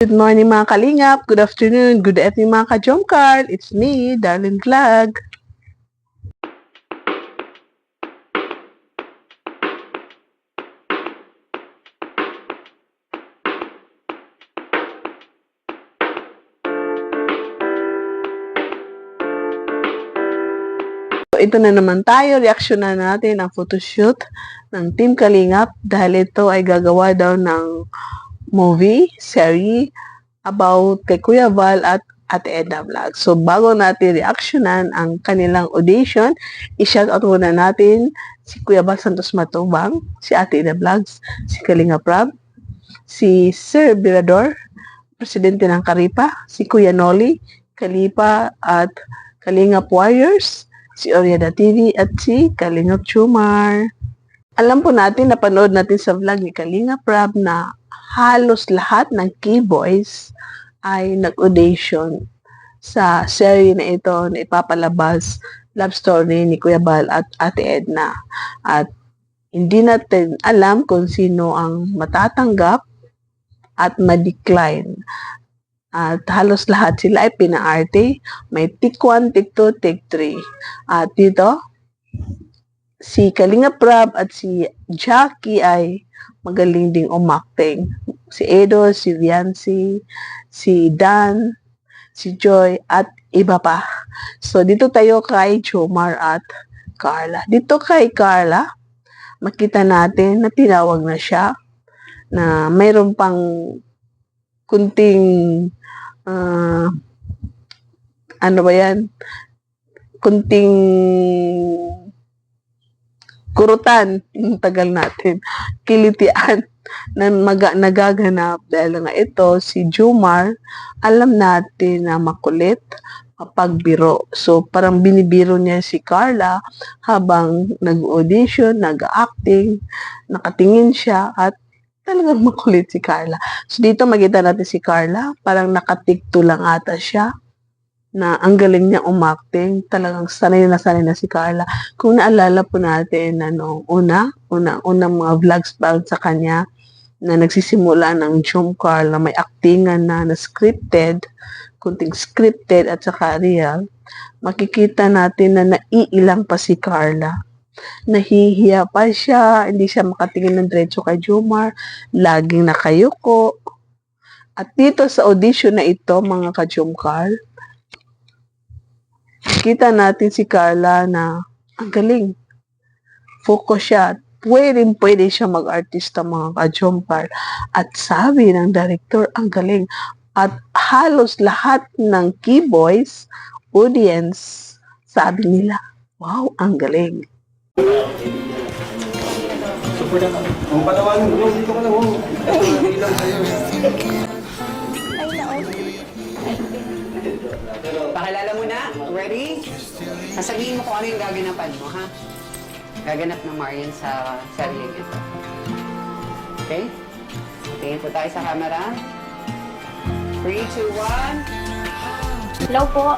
Good morning mga kalingap, good afternoon, good evening mga ka-Jomcar. It's me, Darlene Vlog. So, ito na naman tayo, reaction na natin ang photoshoot ng Team Kalingap dahil ito ay gagawa daw ng movie, series about kay Kuya Val at Ate Edna Vlog. So, bago natin reactionan ang kanilang audition, i-shoutout muna natin si Kuya Val Santos Matubang, si Ate Edna Vlogs, si Kalinga Prab, si Sir Birador, Presidente ng Karipa, si Kuya Noli, Kalipa at Kalingap Warriors, si Oriada TV at si Kalingap Chumar. Alam po natin, napanood natin sa vlog ni Kalinga Prab na halos lahat ng key boys ay nag-audition sa series na ito na ipapalabas, love story ni Kuya Val at Ate Edna. At hindi natin alam kung sino ang matatanggap at ma-decline. At halos lahat sila ay pinaarte. May take 1, take 2, take 3. At dito, si Kalinga Prab at si Jackie ay magaling ding umakting. Si Edo, si Viancy, si Dan, si Joy, at iba pa. So, dito tayo kay Jomar at Carla. Dito kay Carla, makita natin na tinawag na siya, na mayroon pang kunting ano ba yan? Kunting kurutan, yung tagal natin, kilitian na nagaganap dahil nga ito, si Jomar, alam natin na makulit, mapagbiro. So, parang binibiro niya si Carla habang nag-audition, nag-acting, nakatingin siya at talagang makulit si Carla. So, dito makita natin si Carla, parang nakatikto lang ata siya, na ang galing niya umakting. Talagang sanay na si Carla. Kung naalala po natin, unang mga vlogs pa sa kanya, na nagsisimula ng Jomcar, na may actingan na scripted, kunting scripted at saka real, makikita natin na naiilang pa si Carla. Nahihiya pa siya, hindi siya makatingin ng diretso kay Jomar, laging nakayuko. At dito sa audition na ito, mga ka-Jomcar, kita natin si Carla na ang galing. Focus siya. Pwede siya mag-artista, mga ka-Jomcar. At sabi ng director, ang galing. At halos lahat ng key boys, audience, sabi nila, wow, ang galing. Super na kami. Ang patawanan mo, dito ka lang. Ilang kayo. Pakilala mo na. Ready? Sasabihin mo kung ano yung gaganapan mo, ha? Gaganap ng Marian sa seryeng ito. Okay? Tingin po tayo sa camera. 3, 2, 1. Hello po.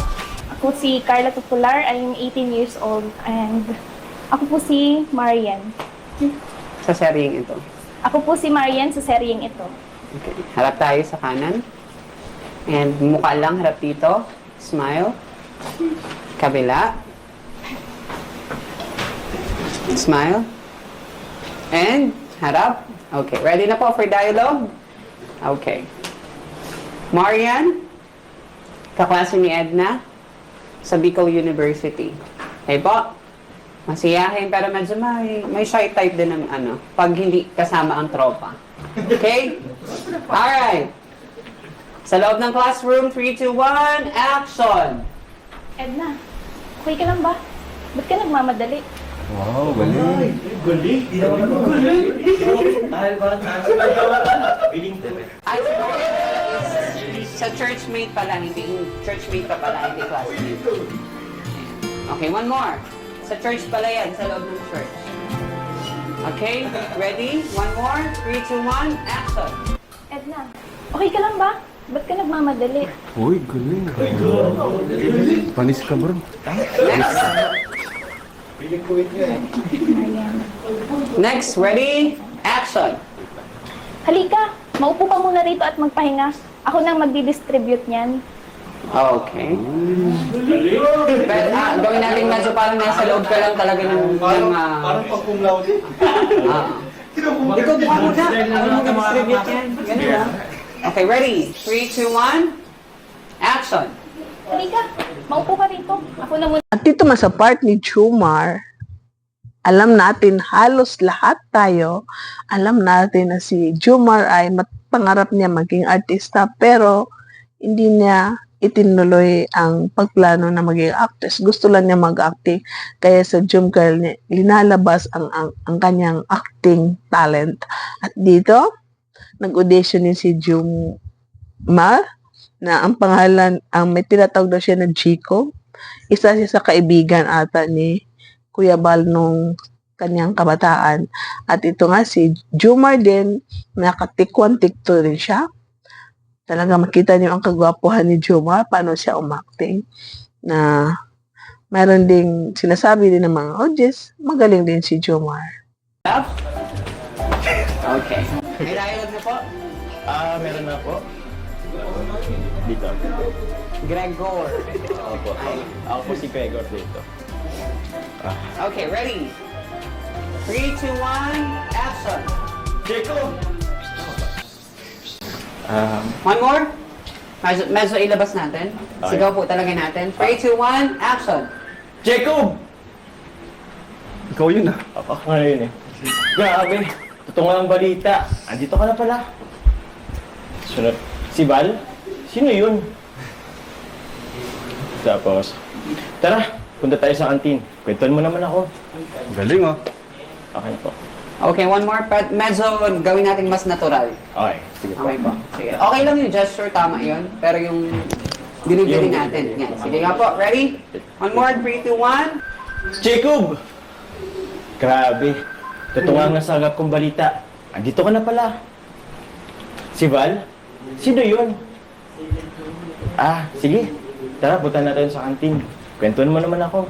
Ako si Carla Tupular. I'm 18 years old. And ako po si Marian. Sa seryeng ito. Ako po si Marian sa seryeng ito. Okay. Harap tayo sa kanan. And mukha lang, harap dito. Smile. Kabila. Smile. And harap. Okay. Ready na po for dialogue? Okay. Marian, kaklase ni Edna sa Bicol University. Okay po? Masiyahin, pero medyo may shy type din ng pag hindi kasama ang tropa. Okay? Alright. Sa loob ng classroom, 3, 2, 1, action! Edna, okay ka lang ba? Ba't ka nagmamadali? Wow, galing. Galing? Di naman ako galing. Dahil parang feeling ko. Ay, sa churchmate pala, hindi churchmate pa pala, hindi classmate. Okay, one more. Sa church pala yan, sa loob ng church. Okay, ready? One more. 3, 2, 1, action! Edna, okay ka lang ba? Ba't ka nagmamadali? Uy, galing. Panis ka, bro. Next. Marian. Next, ready? Action! Halika, maupo ka muna rito at magpahinga. Ako nang magdi-distribute niyan. Okay. Pero, gawin natin medyo parang nasa loob ka lang talaga ng Parang pag cum laude. Ikaw buka muna. Ako mag-distribute yan. Ganun lang. Okay, ready? 3, 2, 1. Action! Halika, maupo ka rito. Ako na muna. At dito man sa part ni Jomar, alam natin, halos lahat tayo, alam natin na si Jomar ay pangarap niya maging artista, pero hindi niya itinuloy ang pagplano na maging actress. Gusto lang niya mag-acting, kaya sa Jom Girl niya, linalabas ang kanyang acting talent. At dito, nag-audition din si Jomar, na ang pangalan, may tinatawag daw siya na Chico. Isa siya sa kaibigan ata ni Kuya Bal nung kanyang kabataan. At ito nga si Jomar din, nakatikwan tikto rin siya. Talaga makita niyo ang kagwapuhan ni Jomar, paano siya umacting. Na mayroon ding sinasabi din ng mga audience, magaling din si Jomar. Okay. May dialogue na po? Meron na po. Dito. Gregor. Opo. Ako po si Gregor dito. Okay, ready? 3, 2, 1. Action! Jacob! One more. Medyo ilabas natin. Okay. Sigaw po talaga natin. 3, 2, 1. Action! Jacob! Ikaw yun ah. Ako nga yun eh. Grabe. Totoo nga ang balita. Andito ka na pala. Sunod. Si Val? Sino yun? Tapos, tara, punta tayo sa kantin. Kwentuhan mo naman ako. Galing ah. Okay po. Okay, one more. But medyo gawin natin mas natural. Okay, sige po. Okay po. Sige. Okay lang yung gesture, tama yun. Pero yung delivery natin. Yan. Sige nga po. Ready? One more. 3, 2, 1. Jacob! Grabe. Totoo nga ang nasagap kong balita. Andito ka na pala. Si Val? Sino yun? Sige. Tara, punta natin sa kantin. Kwentuhan mo naman ako.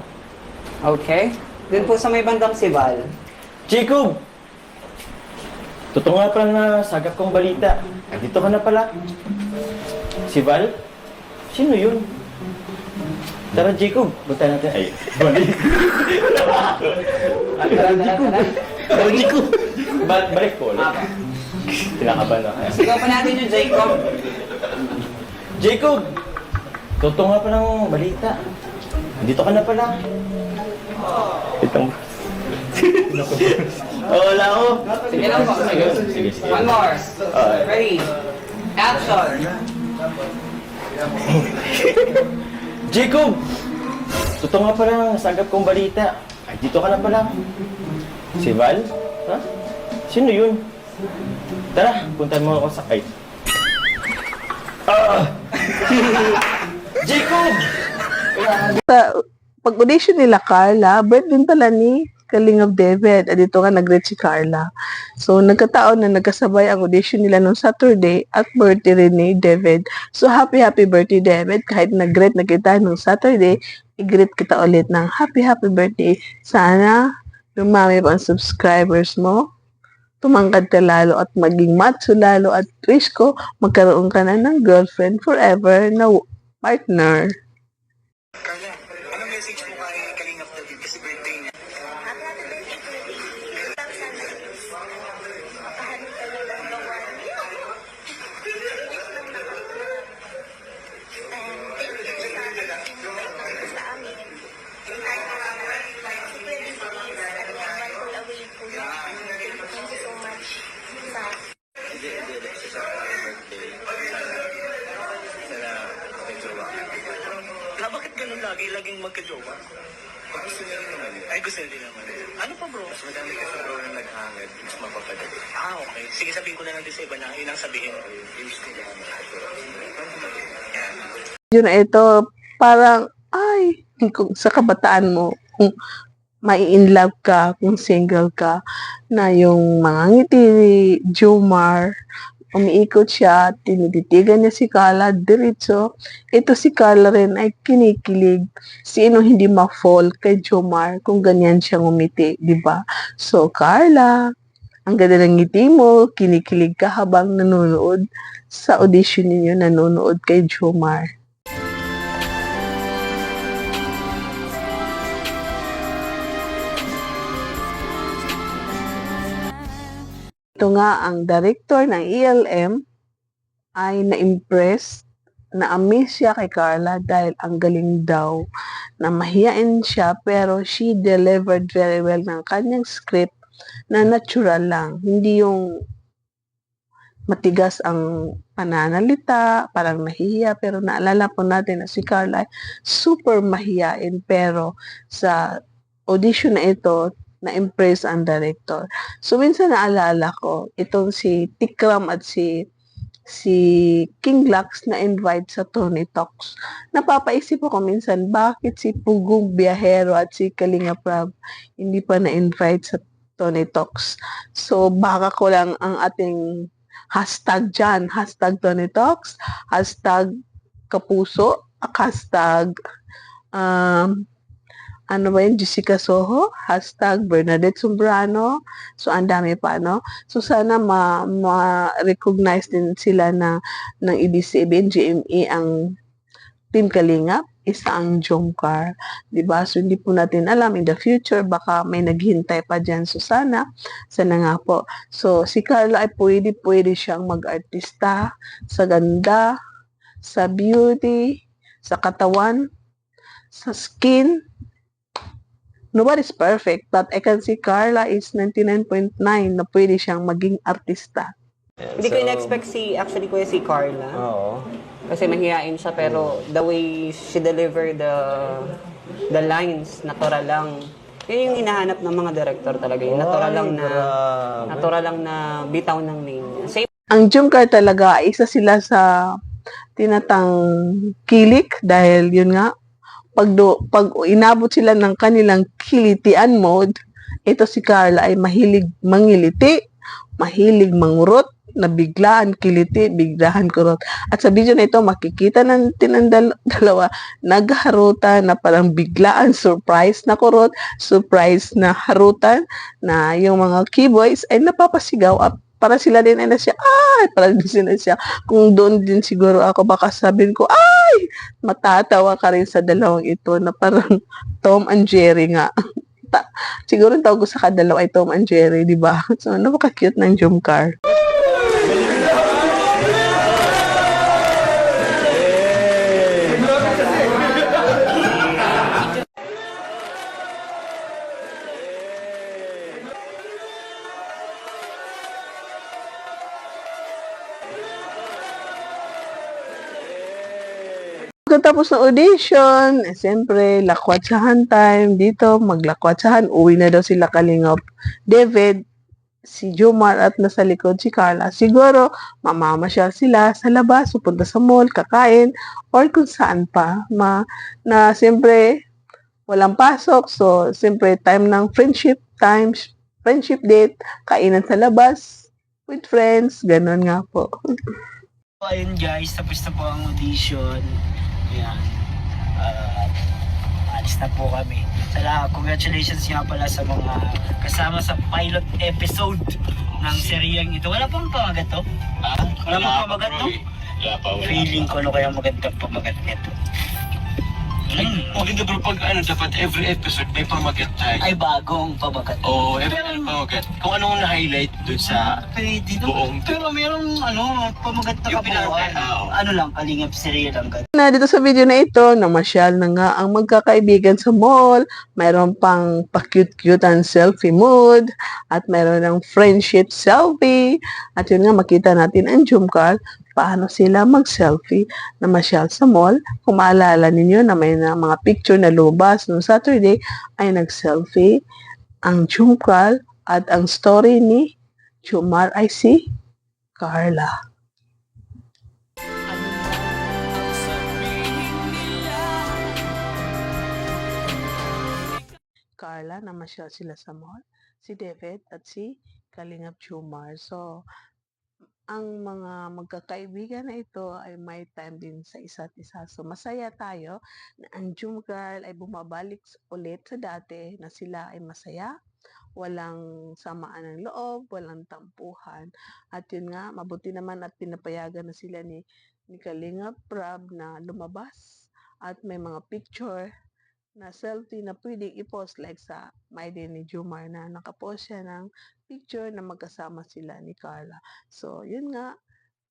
Okay. Dun po sa may bandang si Val. Jacob! Totoo nga pala na sagap kong balita. Andito ka na pala. Si Val? Sino yun? Tara, Jacob. Punta natin. Ay, balik. Tara. Tara, Jacob. Balik po ulit. Tinakaban na. Sigaw pa natin yung Jacob. Jacob! Totoo nga palang balita. Andito ka na pala. Itong... wala ako. Sige lang po. Sige. Sige. One more. Okay. Ready? Action! Jacob! Totoo nga palang sagap kong balita. Ay, dito ka na pala. Si Val? Ha? Sino yun? Tara, puntahan mo ako sa kite. Jacob! Sa pag-audition nila Carla, birth din pala ni Kalingap David. At dito nga nag-greet si Carla. So, nagkataon na nagkasabay ang audition nila noong Saturday at birthday rin ni David. So, happy birthday, David. Kahit nag-greet na kita noong Saturday, i-greet kita ulit ng happy birthday. Sana lumami pa ang subscribers mo. Tumangkad ka lalo at maging macho lalo at wish ko magkaroon ka na ng girlfriend forever na partner. Carla, anong message mo kay Kalingap David kasi birthday niya? Bakit ganun lagi? Laging magka-jowa? Gusto niya rin naman yun. Ay, gusto niya rin naman yun. Ano pa bro? Mas madami kasi bro na naghangad. Mas mapapadali. Okay. Sige, sabihin ko na lang din sa iba na yun ang sabihin. Yun na ito, parang, ay, kung sa kabataan mo, kung mai-inlove ka, kung single ka, na yung mga ngiti ni Jomar, umiikot siya, tinititigan niya si Carla, diretso. Ito si Carla rin ay kinikilig. Sino hindi ma-fall kay Jomar kung ganyan siya ngumiti, di ba? So, Carla, Ang ganda ng ngiti mo, kinikilig ka habang nanonood sa audition ninyo, nanonood kay Jomar. Ito nga ang director ng ELM ay na-impress, na-amaze siya kay Carla dahil ang galing daw na mahiyain siya pero she delivered very well ng kanyang script na natural lang. Hindi yung matigas ang pananalita, parang nahihiya, pero naalala po natin na si Carla ay super mahiyain pero sa audition na ito, na-impress ang director. So, minsan naalala ko, itong si Tikram at si King Lux na invite sa Tony Talks. Napapaisip ako minsan, bakit si Pugong Biyahero at si Kalinga Prab hindi pa na-invite sa Tony Talks? So, baka ko lang ang ating hashtag dyan, hashtag Tony Talks, hashtag Kapuso, hashtag ano ba yun, Jessica Soho, hashtag Bernadette Sombrano. So, ang dami pa, no? So, sana ma-recognize din sila ng ABS-CBN, GMA, ang Team Kalingap, isa ang Jomcar. Diba? So, hindi po natin alam, in the future, baka may naghintay pa dyan. So, sana nga po. So, si Carla ay pwede siyang mag-artista sa ganda, sa beauty, sa katawan, sa skin. Nobody's perfect, but I can see Carla is 99.9 na pwede siyang maging artista. Hindi ko in-expect actually kuya si Carla. Oo. Kasi mahihain siya, pero the way she delivered the lines, natural lang. Yan yung hinahanap ng mga director talaga. Yung natural lang na bitaw ng name niya. Same. Ang Jomcar talaga, isa sila sa tinatang kilik dahil yun nga, pag inabot sila ng kanilang kilitian mode, ito si Carla ay mahilig mangiliti, mahilig mangurot, na biglaan kiliti, biglaan kurot. At sa video na ito, makikita natin ang dalawa nagharutan na parang biglaan, surprise na kurot, surprise na harutan, na yung mga keyboys ay napapasigaw at para sila din ay nasya, ay, para din sila siya. Kung doon din siguro ako, baka sabihin ko, ay, matatawa ka rin sa dalawang ito na parang Tom and Jerry nga. Siguro ang tawag ko sa kadalawa ay Tom and Jerry, di ba? So, napaka-cute ng Jomcar. Pagkatapos ng audition, siyempre, lakwatsahan time dito, maglakwatsahan, uwi na daw sila Kalingap David, si Jomar at nasa likod si Carla. Siguro, mamamasyal sila sa labas, pupunta sa mall, kakain, or kung saan pa, na siyempre, walang pasok, so siyempre, time ng friendship date, kainan sa labas, with friends, ganun nga po. So, ayun guys, tapos na po ang audition. Ayan. Alis na po kami. Congratulations nga pala sa mga kasama sa pilot episode ng seryeng ito. Wala pang pamagat to? Wala pang pamagat to? Feeling ko ano kaya magandang pamagat nito. Maganda bro pag dapat every episode may pamagat tayo. Ay, bagong pamagat. Oo, every pamagat. Kung anong na-highlight dun sa Pwede buong pero merong pamagat na Yung kabuuan. Ano lang, kalingap serye lang. Na dito sa video na ito, namasyal na nga ang magkakaibigan sa mall, mayroon pang pa-cute-cutean selfie mood, at mayroon ng friendship selfie, at yun nga, makita natin ang Jomcar, paano sila mag-selfie, namasyal sa mall. Kung maalala ninyo na may na mga picture na lumabas noong Saturday, ay nag-selfie ang Jomcar at ang story ni Jomar ay si Carla. Carla, namasyal sila sa mall, si David at si Kalingap Jomar. So, ang mga magkakaibigan na ito ay may time din sa isa't isa. So, masaya tayo na ang Jomcar ay bumabalik ulit sa dati na sila ay masaya, walang samaan ng loob, walang tampuhan. At yun nga, mabuti naman at pinapayagan na sila ni Kalingap Prab na lumabas at may mga picture na selfie na pwedeng i-post like sa My Day ni Jomar na nakapost siya ng picture na magkasama sila ni Carla. So, yun nga,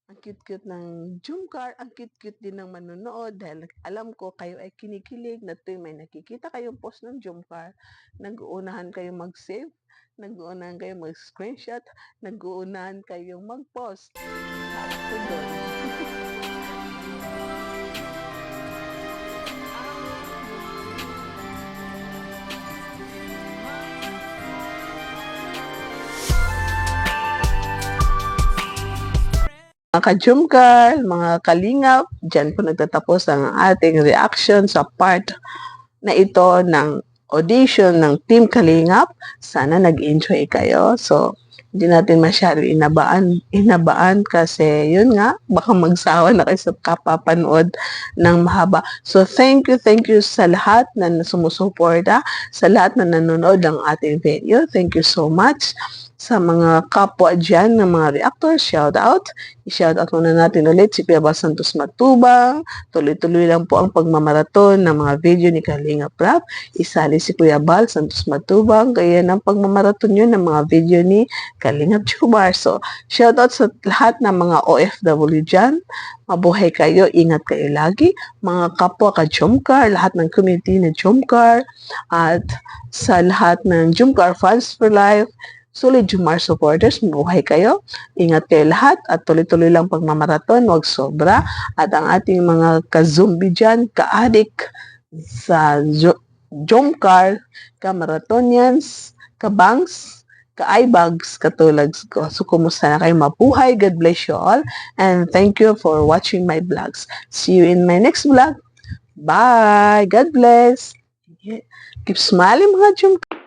ang cute-cute ng Jomcar, ang cute-cute din ng manonood dahil alam ko kayo ay kinikilig na tuwing may nakikita kayong post ng Jomcar, nag-uunahan kayong mag-save, nag-uunahan kayong mag-screenshot, nag-uunahan kayong mag-post. Ako doon. Mga ka-Jomcar, mga kalingap, dyan po nagtatapos ang ating reaction sa part na ito ng audition ng Team Kalingap. Sana nag-enjoy kayo. So, hindi natin masyado inabaan kasi yun nga, baka magsawa na kayo sa kapapanood ng mahaba. So, thank you sa lahat na sumusuporta, sa lahat na nanonood ng ating video. Thank you so much. Sa mga kapwa dyan ng mga reactors, shout out. I-shout out muna natin ulit si Kuya Bal Santos Matubang. Tuloy-tuloy lang po ang pagmamaraton ng mga video ni Kalinga Prab. Isali si Kuya Bal Santos Matubang. Kaya ng pagmamaraton yun ng mga video ni Kalinga Jomar. So, shout out sa lahat ng mga OFW dyan. Mabuhay kayo, ingat kayo lagi. Mga kapwa ka-Jomcar, lahat ng community na Jomcar, at sa lahat ng Jomcar fans for life, solid Jomar supporters, mabuhay kayo. Ingat kayo lahat at tuloy-tuloy lang pagmamaraton, huwag sobra. At ang ating mga ka-zombie dyan, ka-addict sa Jomcar, ka-marathonians, ka-bangs, ka-eyebags, katulad ko. So, kumusta na kayo? Mabuhay. God bless you all. And thank you for watching my vlogs. See you in my next vlog. Bye! God bless! Keep smiling mga Jomcar.